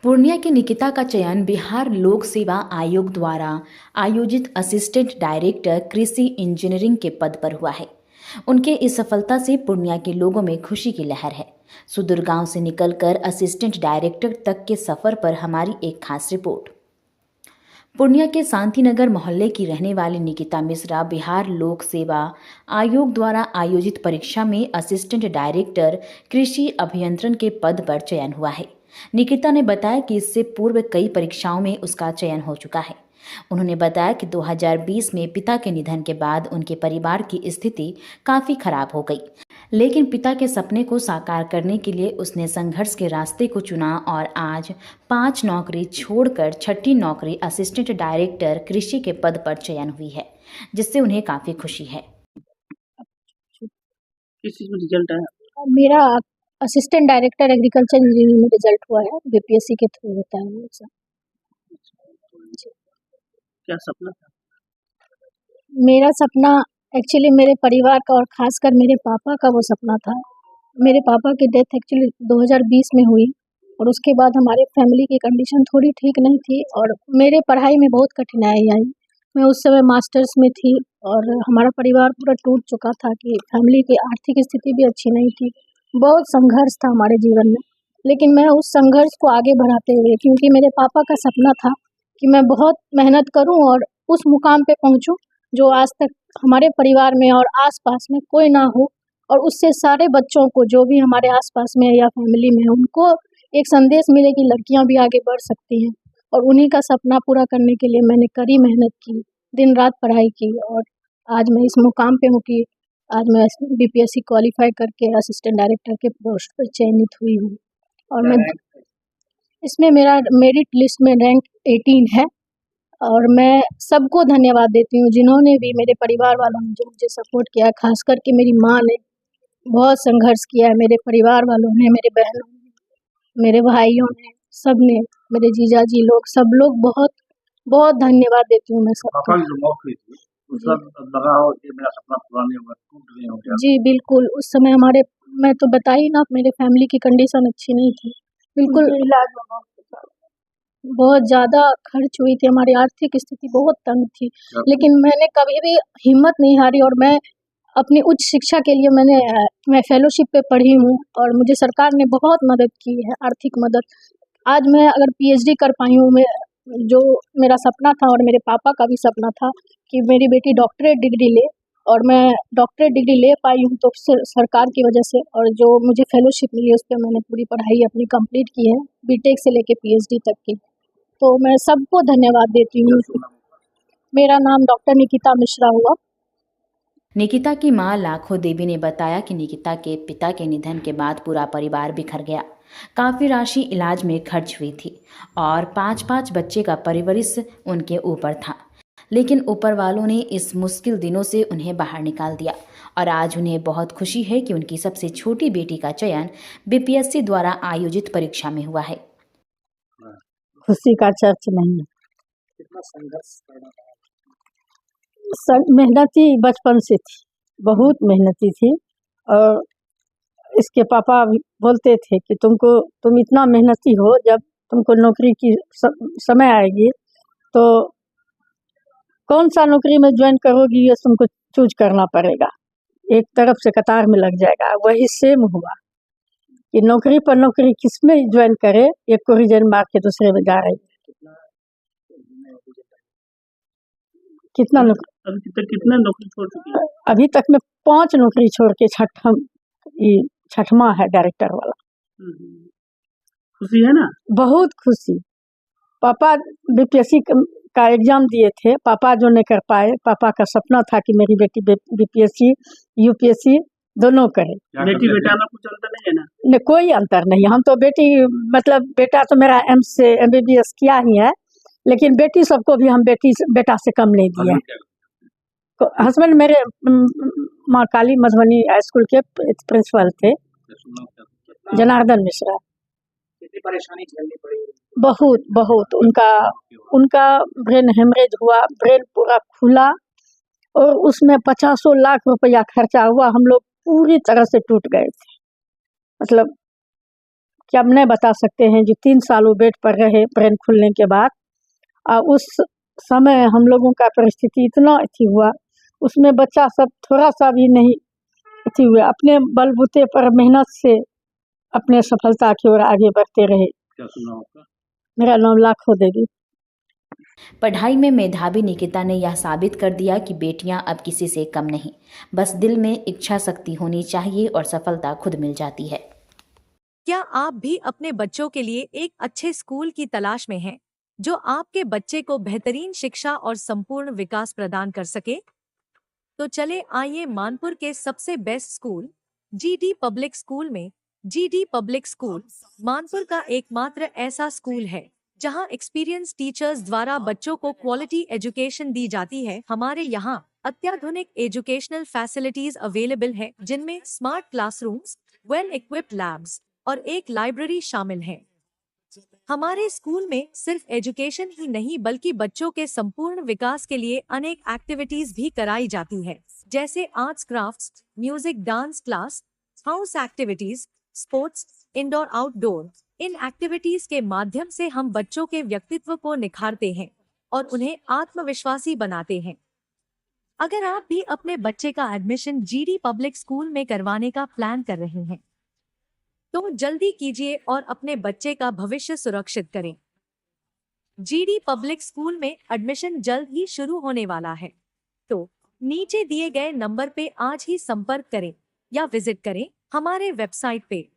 पूर्णिया की निकिता का चयन बिहार लोक सेवा आयोग द्वारा आयोजित असिस्टेंट डायरेक्टर कृषि इंजीनियरिंग के पद पर हुआ है। उनके इस सफलता से पूर्णिया के लोगों में खुशी की लहर है। सुदूर गांव से निकलकर असिस्टेंट डायरेक्टर तक के सफर पर हमारी एक खास रिपोर्ट। पूर्णिया के शांतिनगर मोहल्ले की रहने वाली निकिता मिश्रा बिहार लोक सेवा आयोग द्वारा आयोजित परीक्षा में असिस्टेंट डायरेक्टर कृषि अभियंत्रण के पद पर चयन हुआ है। निकिता ने बताया कि इससे पूर्व कई परीक्षाओं में उसका चयन हो चुका है। उन्होंने बताया कि 2020 में पिता के निधन के बाद उनके परिवार की स्थिति काफ़ी खराब हो गई, लेकिन पिता के सपने को साकार करने के लिए उसने संघर्ष के रास्ते को चुना और आज 5 नौकरी छोड़कर छठी नौकरी असिस्टेंट डायरेक्टर कृषि के पद पर चयन हुई है, जिससे उन्हें काफ़ी खुशी है। किस चीज में रिजल्ट आया? मेरा असिस्टेंट डायरेक्टर एग्रीकल्चर इंजीनियरिंग में रिजल्ट हुआ है। बीपीएससी के थ्रू होता है वो सब। क्या सपना था? मेरा सपना एक्चुअली मेरे परिवार का और खासकर मेरे पापा का वो सपना था। मेरे पापा की डेथ एक्चुअली 2020 में हुई और उसके बाद हमारे फैमिली की कंडीशन थोड़ी ठीक नहीं थी और मेरे पढ़ाई में बहुत कठिनाई आई। मैं उस समय मास्टर्स में थी और हमारा परिवार पूरा टूट चुका था कि फैमिली की आर्थिक स्थिति भी अच्छी नहीं थी। बहुत संघर्ष था हमारे जीवन में, लेकिन मैं उस संघर्ष को आगे बढ़ाते हुए, क्योंकि मेरे पापा का सपना था कि मैं बहुत मेहनत करूं और उस मुकाम पे पहुंचूं जो आज तक हमारे परिवार में और आसपास में कोई ना हो, और उससे सारे बच्चों को जो भी हमारे आसपास में या फैमिली में उनको एक संदेश मिले कि लड़कियां भी आगे बढ़ सकती हैं। और उन्हीं का सपना पूरा करने के लिए मैंने कड़ी मेहनत की, दिन रात पढ़ाई की और आज मैं इस मुकाम पे हूँ कि आज मैं बीपीएससी क्वालिफाई करके असिस्टेंट डायरेक्टर के पोस्ट पर चयनित हुई हूँ। और मैं इसमें मेरा मेरिट लिस्ट में रैंक 18 है और मैं सबको धन्यवाद देती हूँ जिन्होंने भी, मेरे परिवार वालों ने जो मुझे सपोर्ट किया, खास करके मेरी माँ ने बहुत संघर्ष किया है, मेरे परिवार वालों ने, मेरे बहनों ने, मेरे भाइयों ने, सब ने, मेरे जीजा जी लोग, सब लोग बहुत बहुत धन्यवाद देती हूँ मैं सबको। पापा की जो मौत हुई थी उस वक्त लगा हो कि मेरा सपना पूरा नहीं हुआ, टूट गई हो क्या? जी बिल्कुल, उस समय हमारे, मैं तो बता ही ना, मेरे फैमिली की कंडीशन अच्छी नहीं थी बिल्कुल। इलाज बहुत ज़्यादा खर्च हुई थी, हमारी आर्थिक स्थिति बहुत तंग थी, लेकिन मैंने कभी भी हिम्मत नहीं हारी और मैं अपनी उच्च शिक्षा के लिए मैं फेलोशिप पे पढ़ी हूँ और मुझे सरकार ने बहुत मदद की है, आर्थिक मदद। आज मैं अगर पीएचडी कर पाई हूँ, मैं जो मेरा सपना था और मेरे पापा का भी सपना था कि मेरी बेटी डॉक्टरेट डिग्री ले, और मैं डॉक्टरेट डिग्री ले पाई हूँ तो सरकार की वजह से, और जो मुझे फेलोशिप मिली उस पर मैंने पूरी पढ़ाई अपनी कंप्लीट की है, बीटेक से लेके पीएचडी तक की। तो मैं सबको धन्यवाद देती हूँ। मेरा नाम डॉक्टर निकिता मिश्रा हुआ। निकिता की मां लाखों देवी ने बताया कि निकिता के पिता के निधन के बाद पूरा परिवार बिखर गया। काफ़ी राशि इलाज में खर्च हुई थी और 5-5 बच्चे का परवरिश उनके ऊपर था, लेकिन ऊपर वालों ने इस मुश्किल दिनों से उन्हें बाहर निकाल दिया और आज उन्हें बहुत खुशी है कि उनकी सबसे छोटी बेटी का चयन बीपीएससी द्वारा आयोजित परीक्षा में हुआ है। खुशी का चर्च नहीं है। कितना संघर्ष करना पड़ा? मेहनती बचपन से थी, बहुत मेहनती थी और इसके पापा बोलते थे कि तुम इतना मेहनती हो, जब तुमको नौकरी की समय आएगी तो कौन सा नौकरी में ज्वाइन करोगी ये तुमको चूज करना पड़ेगा, एक तरफ से कतार में लग जाएगा। वही सेम हुआ कि नौकरी पर नौकरी किसमें ज्वाइन करे, एक को रिजल्ट मार के दूसरे में जा रही। कितना नौकरी अभी तक कितना नौकरी छोड़ चुकी है? अभी तक मैं 5 नौकरी छोड़ के छठवां है डायरेक्टर वाला। खुशी है ना? बहुत खुशी। पापा बीपीएससी का एग्जाम दिए थे, पापा जो नहीं कर पाए, पापा का सपना था कि मेरी बेटी बीपीएससी यूपीएससी दोनों करे। बेटी बेटा में कुछ अंतर नहीं है ना? नहीं, कोई अंतर नहीं। हम तो बेटी, मतलब बेटा तो मेरा एम्स से एमबीबीएस किया ही है, लेकिन बेटी सबको भी हम बेटा से कम नहीं दिए। हस्बैंड मेरे माँ काली मधुबनी हाई स्कूल के प्रिंसिपल थे, जनार्दन मिश्रा। कितनी परेशानी झेलनी पड़ी? बहुत बहुत। उनका ब्रेन हेमरेज हुआ, ब्रेन पूरा खुला और उसमें 50 लाख रुपया खर्चा हुआ। हम लोग पूरी तरह से टूट गए थे, मतलब कि हम नहीं बता सकते हैं। जो 3 साल वो बेड पर रहे ब्रेन खुलने के बाद, उस समय हम लोगों का परिस्थिति इतना अथी हुआ, उसमें बच्चा सब थोड़ा सा भी नहीं अथी हुए, अपने बलबूते पर मेहनत से अपने सफलता की ओर आगे बढ़ते रहे। क्या सुना आपका? मेरा नाम लाखो देवी। पढ़ाई में मेधावी निकिता ने यह साबित कर दिया कि बेटियां अब किसी से कम नहीं, बस दिल में इच्छा शक्ति होनी चाहिए और सफलता खुद मिल जाती है। क्या आप भी अपने बच्चों के लिए एक अच्छे स्कूल की तलाश में हैं, जो आपके बच्चे को बेहतरीन शिक्षा और संपूर्ण विकास प्रदान कर सके? तो चले आइए मानपुर के सबसे best school GD public school में। जीडी पब्लिक स्कूल मानपुर का एकमात्र ऐसा स्कूल है जहां एक्सपीरियंस टीचर्स द्वारा बच्चों को क्वालिटी एजुकेशन दी जाती है। हमारे यहाँ अत्याधुनिक एजुकेशनल फैसिलिटीज अवेलेबल है, जिनमें smart classrooms, well equipped labs और एक लाइब्रेरी शामिल है। हमारे स्कूल में सिर्फ एजुकेशन ही नहीं बल्कि बच्चों के संपूर्ण विकास के लिए अनेक एक्टिविटीज भी कराई जाती है, जैसे arts crafts, music, dance class, house activities, sports, indoor outdoor. इन एक्टिविटीज के माध्यम से हम बच्चों के व्यक्तित्व को निखारते हैं और उन्हें आत्मविश्वासी बनाते हैं। अगर आप भी अपने बच्चे का एडमिशन जीडी पब्लिक स्कूल में करवाने का प्लान कर रहे हैं तो जल्दी कीजिए और अपने बच्चे का भविष्य सुरक्षित करें। जीडी पब्लिक स्कूल में एडमिशन जल्द ही शुरू होने वाला है, तो नीचे दिए गए नंबर पे आज ही संपर्क करें या विजिट करें हमारे वेबसाइट पे।